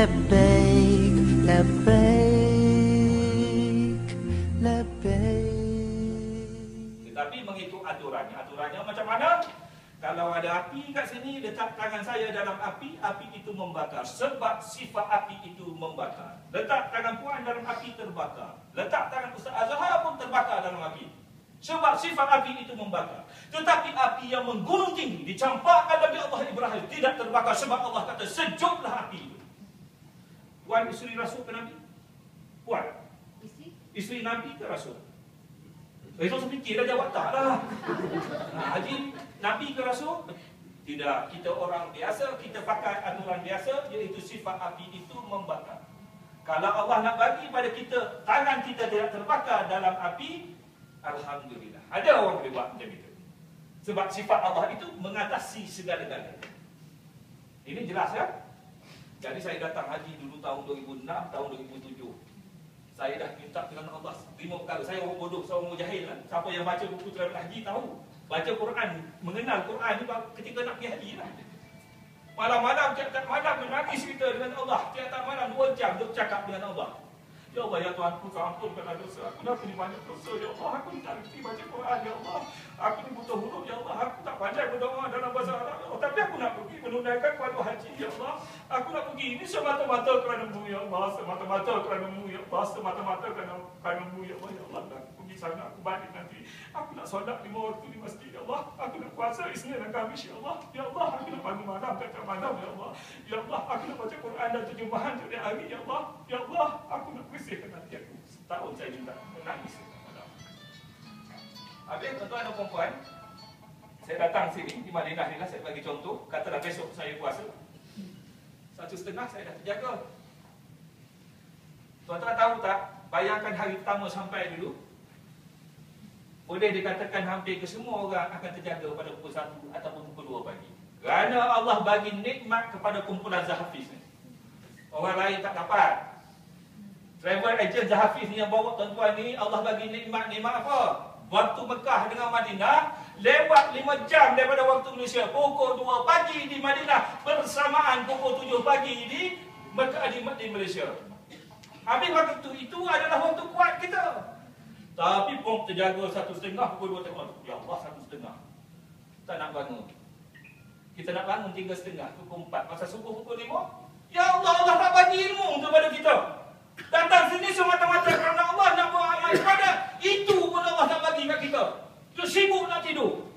لبيك لبيك لبيك. Tetapi mengikut aturannya. Aturannya macam mana? Kalau ada api kat sini, letak tangan saya dalam api, api itu membakar. Sebab sifat api itu membakar. Letak tangan puan dalam api, terbakar. Letak tangan Ustaz Azhar pun terbakar dalam api. Sebab sifat api itu membakar. Tetapi api yang menggunung tinggi, dicampakkan Nabi Allah Ibrahim, tidak terbakar. Sebab Allah kata, sejuklah api itu. Puan isteri Rasul ke Nabi? Puan? Isteri Nabi ke Rasul? Itu saya fikir dah jawab tak lah. Haji, Nabi ke Rasul? Tidak, kita orang biasa, kita pakai aturan biasa, iaitu sifat api itu membakar. Kalau Allah nak bagi pada kita, tangan kita tidak terbakar dalam api, alhamdulillah. Ada orang boleh buat macam itu. Sebab sifat Allah itu mengatasi segala-galanya. Ini jelas ya? Jadi saya datang haji dulu tahun 2006, tahun 2007. Saya dah minta dengan Allah 5 perkara. Saya orang bodoh, saya orang jahil lah. Siapa yang baca buku travel haji tahu. Baca Quran, mengenal Quran ni ketika nak pergi haji lah. Malam-malam, tiap-tiap malam menangis kita dengan Allah. Tiap-tiap malam 2 jam duk cakap dengan Allah. Ya Allah, ya Tuhanku, kau ampunkanlah dosa aku. Aku ni banyak dosa, ya Allah. Aku ni tak reti baca Quran, ya Allah. Aku ni butuh huruf, ya Allah. Aku tak pandai berdoa dalam bahasa Arab, ya Allah. Tapi aku nak pergi menunaikan fardu haji, ya Allah. Aku nak pergi ini semata-mata kerana-Mu, ya Allah. Semata-mata kerana-Mu, ya Allah. Semata-mata kerana-Mu, ya Allah. Ya Allah, aku pergi sana, aku balik nanti. Aku nak solat 5 waktu di masjid, ya Allah. Aku nak puasa Isnin dan Khamis, ya Allah. Ya Allah, aku nak bangun malam, tiap malam, ya Allah. Ya Allah, aku nak baca Quran dan terjemahan setiap hari, ya Allah. Ya Allah, aku nak bersihkan hati aku. Setahun saya juga menangis. Habis, tuan-tuan dan puan-puan, saya datang sini di Madinah ni lah, saya bagi contoh. Katalah besok saya puasa 1.5 saya dah terjaga. Tuan-tuan tahu tak, bayangkan hari pertama sampai dulu, boleh dikatakan hampir kesemua orang akan terjaga pada pukul 1 ataupun pukul 2 pagi. Kerana Allah bagi nikmat kepada kumpulan Zahafiz ni. Orang lain tak dapat. Travel agent Zahafiz ni yang bawa tuan-tuan ni, Allah bagi nikmat apa? Waktu Mekah dengan Madinah, lewat 5 jam daripada waktu Malaysia. Pukul 2 pagi di Madinah, bersamaan pukul 7 pagi di Mekah di Malaysia. Habis waktu itu adalah waktu kuat kita. Tapi pun terjaga 1.5 pukul 2 tengah. Ya Allah, 1.5. Tak nak bangun. Kita nak bangun 3.30, pukul 4. Masa subuh pukul 5. Ya Allah, Allah tak bagi ilmu kepada kita. Datang sini semata-mata kerana Allah nak buat amal ibadah. Itu pun Allah tak bagi kat kita. Dia sibuk nak tidur.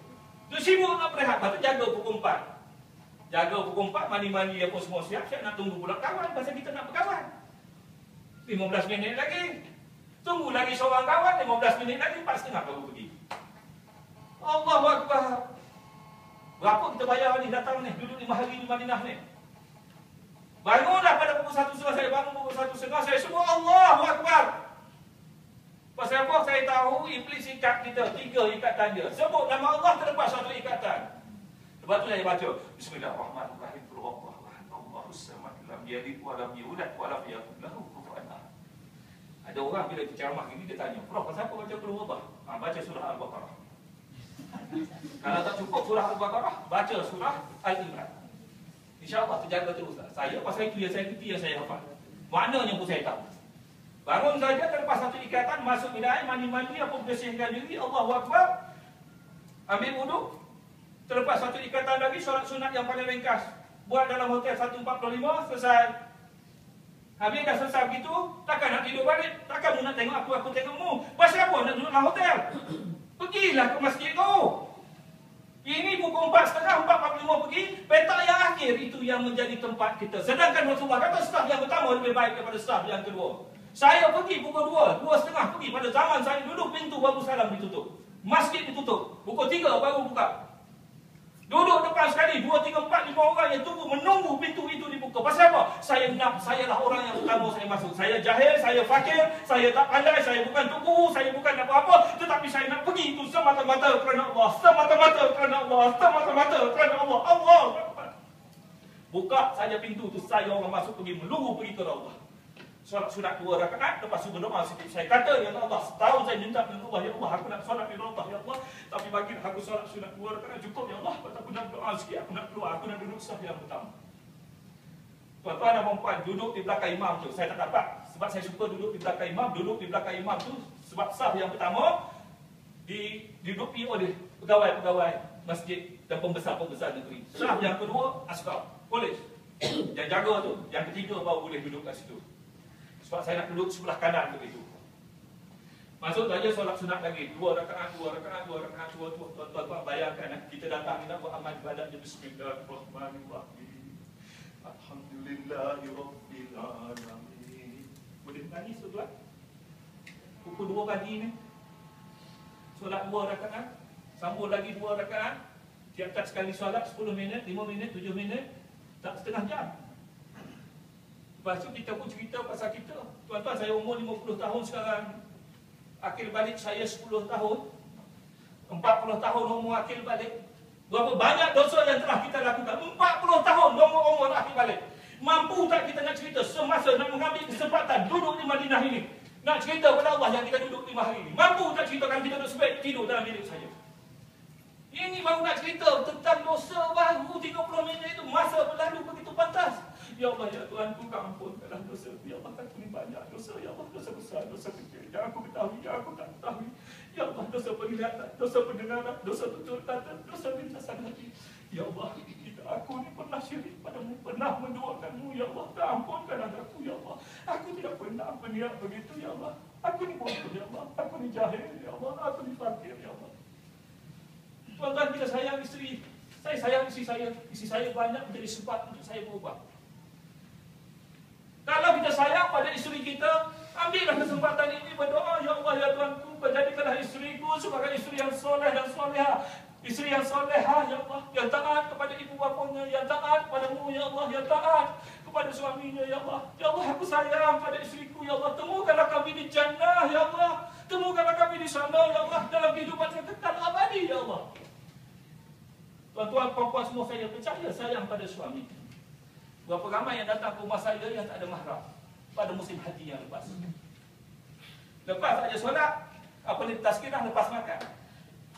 Dia sibuk nak berehat. Lepas tu jaga pukul 4. Jaga pukul 4, mandi-mandi apa semua siap. Siap nak tunggu pula kawan. Pasal kita nak berkawan. 15 minit lagi. Tunggu lagi seorang kawan, 15 minit lagi, 4.30 baru pergi. Allahu Akbar. Berapa kita bayar ni datang ni, duduk 5 hari di Madinah ni. Bangunlah pada pukul 1.30, saya bangun pukul 1.30, saya sebut Allahu Akbar. Pasal apa? Saya tahu iblis ikat kita, 3 ikatan dia. Sebut nama Allah, terlepas 1 ikatan. Lepas tu saya baca, Bismillahirrahmanirrahim. Allahus samad, lam yalid wa lam yulad wa lam yakul lahu kufuwan ahad. Ada orang bila ceramah ini dia tanya, Prof, pasal apa baca Qul Huwallah? Baca surah Al-Baqarah. Kalau tak cukup surah Al-Baqarah, baca surah Al-Imran. InsyaAllah terjaga terus. Saya pasal itu yang saya kerti, yang saya hafal. Maknanya pun saya tahu. Bangun saja terlepas 1 ikatan, masuk minum air, mandi-mandi, apa bersihkan diri, Allahu Akbar. Ambil wuduk. Terlepas 1 ikatan lagi, solat sunat yang paling ringkas. Buat dalam hotel 1.45, selesai. Habis dah selesai begitu, takkan nak tidur balik. Takkan mu nak tengok aku tengokmu. Pasal apa nak duduk dalam hotel? Pergilah ke masjid tu. Ini pukul 4.30, 4.45 pergi. Petak yang akhir itu yang menjadi tempat kita. Sedangkan Rasulullah kata staf yang pertama lebih baik daripada staf yang kedua. Saya pergi pukul 2, 2.30 pergi. Pada zaman saya duduk, pintu baru salam ditutup. Masjid ditutup. Pukul 3 baru buka. Duduk depan sekali, 2, 3, 4, 5 orang yang tunggu menunggu pintu itu dibuka. Pasal apa? Sayalah orang yang pertama saya masuk. Saya jahil, saya fakir, saya tak pandai, saya bukan tuku, saya bukan apa-apa. Tetapi saya nak pergi itu semata-mata kerana Allah. Semata-mata kerana Allah. Semata-mata kerana Allah. Allah. Buka saja pintu itu, saya orang masuk pergi, meluru pergi ke Allah. Solat sunat 2 rakaat, lepas tu berdoa sikit. Saya kata, Ya Allah, setahun saya minta dengan Allah, Ya Allah, aku nak solat dengan Allah, Ya Allah. Tapi bagi aku solat sunat 2 rakaat cukup, Ya Allah. Lepas aku nak doa sikit, aku nak keluar, aku nak duduk saf yang pertama. Tuan-tuan dan puan duduk di belakang imam tu. Saya tak dapat. Sebab saya suka duduk di belakang imam. Duduk di belakang imam tu sebab saf yang pertama diduduki oleh pegawai-pegawai masjid dan pembesar-pembesar negeri. Saf yang kedua, askar, polis. Yang jaga tu. Yang ketiga baru boleh duduk kat situ. Sebab saya nak duduk sebelah kanan begitu. Masuk saja solat sunat lagi. 2 rakaat. Tuan-tuan bayangkan kita datang kita buat amal ibadat je. Bismillahirrahmanirrahim. Alhamdulillahirabbil alamin. Boleh menangis tuan-tuan? Pukul 2 pagi ni. Solat 2 rakaat. Sambung lagi 2 rakaat. Tiap-tiap sekali solat 10 minit, 5 minit, 7 minit. Tak setengah jam. Lepas tu kita pun cerita pasal kita. Tuan-tuan, saya umur 50 tahun sekarang. Akil balik saya 10 tahun. 40 tahun umur akil balik. Berapa banyak dosa yang telah kita lakukan. 40 tahun umur akil balik. Mampu tak kita nak cerita semasa nak mengambil kesempatan duduk di Madinah ini. Nak cerita kepada Allah yang kita duduk 5 hari ini. Mampu tak cerita kalau kita duduk sebab tidur dalam bilik saja. Ini baru nak cerita tentang dosa baru 30 minit itu. Masa berlalu begitu pantas. Ya Allah, ya Tuhanku, Kau ampunkanlah dosa. Ya Allah, aku ni banyak dosa. Ya Allah, dosa besar, dosa kecil. Yang aku ketahui, yang aku tak ketahui. Ya Allah, dosa penglihatan, dosa pendengaran, dosa tutur kata, dosa lintasan hati. Ya Allah, aku ni pernah syirik padamu, pernah menduakanmu. Ya Allah, Kau ampunkanlah aku. Ya Allah, aku tidak pernah berniat begitu. Ya Allah, aku ni bodoh. Ya Allah, aku ni jahil. Ya Allah, aku ni fakir. Ya Allah. Tuan-tuan, kita sayang isteri. Saya sayang isteri saya. Isteri saya banyak menjadi sebab untuk saya berubah. Kalau kita sayang pada isteri kita, ambillah kesempatan ini berdoa. Ya Allah, ya Tuhanku, jadikanlah isteriku sebagai isteri yang soleh dan soleha. Isteri yang soleha, ya Allah, yang taat kepada ibu bapanya, yang taat kepadamu, ya Allah, yang taat kepada suaminya, ya Allah. Ya Allah, aku sayang pada isteriku, ya Allah. Temukanlah kami di jannah, ya Allah. Temukanlah kami di sana, ya Allah, dalam kehidupan yang kekal abadi, ya Allah. Tuan-tuan, puan-puan semua, saya percaya sayang pada suami. Berapa ramai yang datang ke rumah saya yang tak ada mahram pada musim haji yang lepas. Lepas saja solat, apa ni, tazkirah, lepas makan.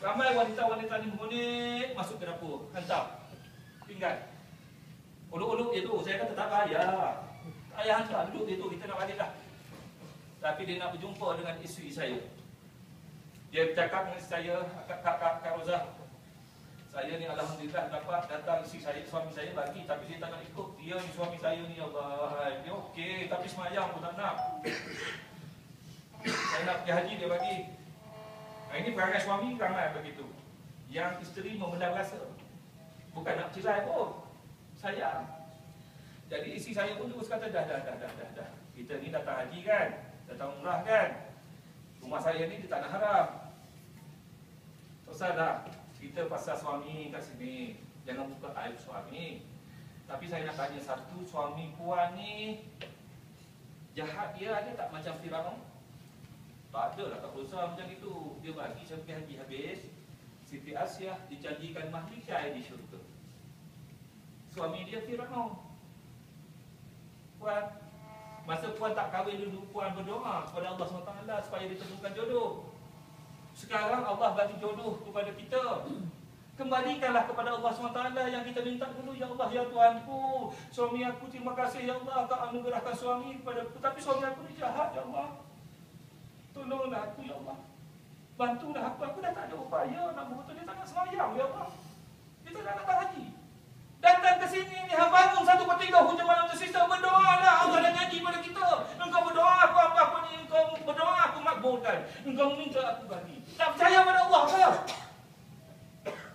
Ramai wanita-wanita ni mengunik masuk ke dapur, hantar pinggan. Uluk-uluk dia tu, saya kata tak payah. Tak payah hantar, duduk dia tu, kita nak balik dah. Tapi dia nak berjumpa dengan isteri saya. Dia bercakap dengan saya, Kak Rozah, saya ni alhamdulillah dapat datang isteri saya, suami saya bagi, tapi dia tak nak ikut. Dia ni suami saya ni, Allah, dia okey, tapi semayang pun tak nak. Saya nak pergi haji, dia bagi. Ini perangai suami ramai begitu. Yang isteri memendam rasa. Bukan nak cerai pun. Sayang. Jadi isteri saya pun terus kata, dah. Kita ni datang haji kan? Datang umrah kan? Rumah saya ni dia tak nak haram. Tak usah dah. Cerita pasal suami kat sini. Jangan buka aib suami. Tapi saya nak tanya satu, suami puan ni jahat dia ada tak macam Firaun? Tak ada lah, tak berusaha macam itu. Dia bagi sampai haji habis. Siti Asyah dijanjikan mahligai di syurga. Suami dia Firaun. Puan, masa puan tak kahwin dulu, puan berdoa kepada Allah SWT supaya ditemukan jodoh. Sekarang Allah bagi jodoh kepada kita. Kembalikanlah kepada Allah SWT yang kita minta dulu. Ya Allah, ya Tuhanku, suami aku terima kasih, ya Allah, Kau anugerahkan suami kepada aku. Tapi suami aku ni jahat, ya Allah. Tolonglah aku, ya Allah. Bantulah aku. Aku dah tak ada upaya nak berusaha. Dia tak nak semayang, ya Allah. Dia tak nak datang haji. Datang ke sini ni, bangun 1/3 hujan malam tersisa. Berdoalah, Allah dah janji pada kita. Engkau berdoa aku apa-apa ni, engkau berdoa aku makbulkan. Engkau minta aku bagi. Tak percaya pada Allah ke?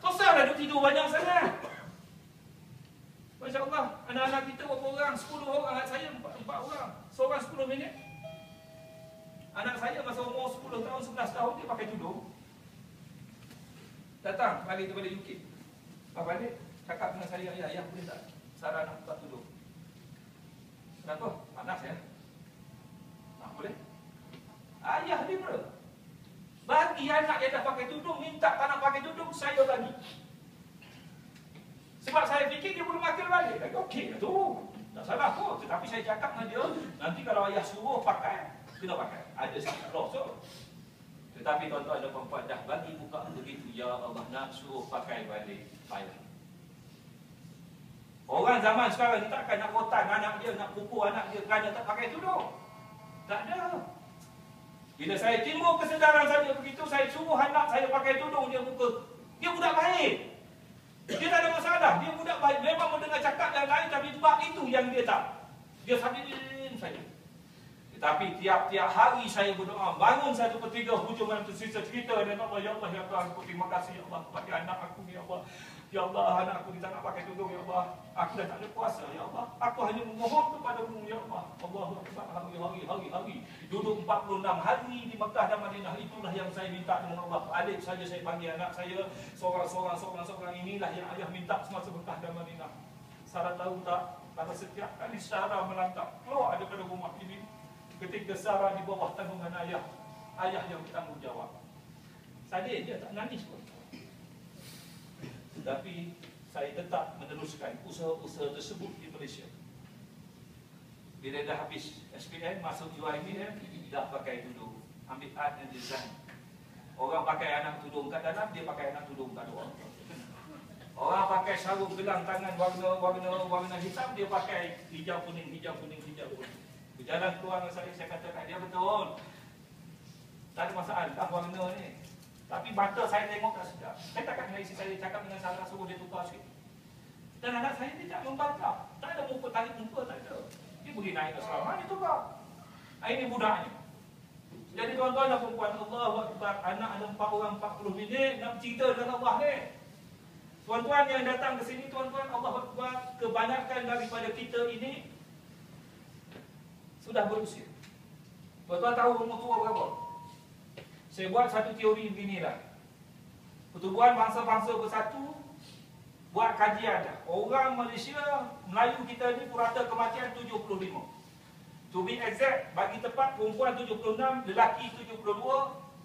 Kosonglah duduk tidur banyak sangat. Masya Allah, anak-anak kita berapa orang? 10 orang. Anak saya 4 orang. Seorang 10 minit. Anak saya masa umur 10 tahun, 11 tahun dia pakai tudung. Datang balik daripada UK. Balik cakap dengan saya, ayah boleh tak saran nak buka tudung? Kenapa? Panas ya? Boleh? Ayah dia bro. Bagi anak yang dah pakai tudung, minta tak nak pakai tudung, saya bagi. Sebab saya fikir dia belum makan balik. Okey tu, tak salah pun. Tetapi saya cakap dengan dia, nanti kalau ayah suruh pakai, kena pakai. Ada sikit rosok. Tetapi tuan-tuan dan puan-puan dah bagi buka begitu, ya Allah nak suruh pakai balik, payah. Orang zaman sekarang ni takkan nak rotan anak dia, nak pukul anak dia kerana tak pakai tudung. Tak ada. Bila saya timbul kesedaran saja begitu, saya suruh anak saya pakai tudung, dia buka. Dia budak baik. Dia tak ada masalah. Dia budak baik. Memang mendengar cakap yang lain, tapi bab itu yang dia tak. Dia sabidin saya. Tapi tiap-tiap hari saya berdoa, bangun 1/3 hujung dalam tersisa cerita dengan Allah, ya Allah, ya Allah, aku terima kasih ya Allah kepada anak aku ni ya Allah. Ya Allah, anak aku ni tak nak pakai tudung ya Allah. Aku dah tak ada kuasa ya Allah. Aku hanya memohon kepadamu ya Allah. Allahu Akbar, hari. Duduk 46 hari di Mekah dan Madinah. Itulah yang saya minta dengan Allah. Alif saja saya panggil anak saya. Seorang. Inilah yang ayah minta semasa Mekah dan Madinah. Sarah tahu tak? Pada setiap kali Sarah melangkah keluar daripada rumah ini, ketika Sarah di bawah tanggungan ayah yang bertanggungjawab. Sadir dia tak nangis pun. Tapi saya tetap meneruskan usaha-usaha tersebut di Malaysia. Bila dah habis SPM, masuk UiTM, dah pakai tudung. Ambil art and design. Orang pakai anak tudung kat dalam, dia pakai anak tudung kat luar. Orang pakai sarung gelang tangan warna hitam, dia pakai hijau kuning. Berjalan keluar dengan saya katakan, dia betul. Tak ada masalah warna ni. Tapi mata saya tengok tak sedap. Saya takkan dengan isteri saya cakap dengan Sarah, suruh dia tukar sikit. Dan anak saya tidak membantah. Tak ada muka, tarik muka, tak ada. Dia beri naik asrama, dia tukar. Ini budaknya. Jadi tuan-tuan dan perempuan, Allahu Akbar, anak ada 4 orang 40 minit nak cerita dengan Allah ni. Tuan-tuan yang datang ke sini, tuan-tuan, Allahu Akbar, kebanyakan daripada kita ini sudah berusia. Tuan-tuan tahu umur tua berapa? Saya buat satu teori beginilah. Pertubuhan Bangsa-Bangsa Bersatu buat kajian dah. Orang Malaysia, Melayu kita ni purata kematian 75. To be exact, bagi tepat perempuan 76, lelaki 72,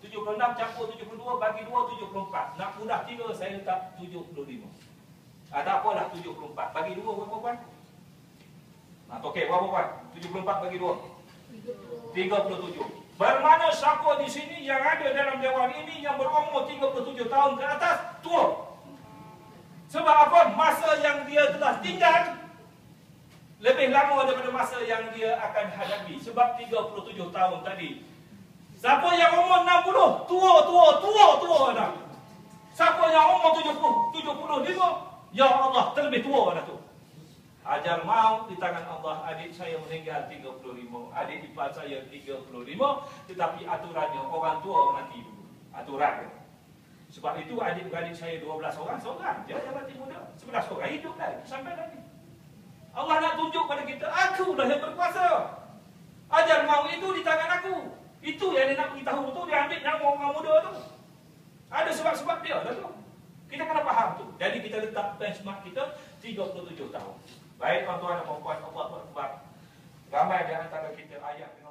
76 campur 72, bagi 2 74. Nak mudah kira saya letak 75. Tak apalah 74. Bagi 2 berapa puan? Okey, berapa puan? 74 bagi 2. 37. Bermakna siapa di sini yang ada dalam dewan ini yang berumur 37 tahun ke atas, tua. Sebab apa? Masa yang dia telah tinggal lebih lama daripada masa yang dia akan hadapi. Sebab 37 tahun tadi. Siapa yang umur 60, tua dah. Siapa yang umur 75, ya Allah, terlebih tua dah tu. Ajal maut di tangan Allah. Adik saya meninggal 35, adik ipar saya 35, tetapi aturannya orang tua mati dulu. Aturan. Sebab itu adik-beradik saya 12 orang, seorang je yang mati muda. 11 orang hidup lagi sampai lagi. Allah nak tunjuk pada kita, akulah yang berkuasa. Ajal maut itu di tangan aku. Itu yang dia nak beritahu tu, dia ambil nyawa orang muda tu. Ada sebab-sebab dia lah tu. Kita kena faham tu. Jadi kita letak benchmark kita 37 tahun. Baik tuan-tuan dan puan-puan, Allah Akbar. Ramai di antara kita ayah dengan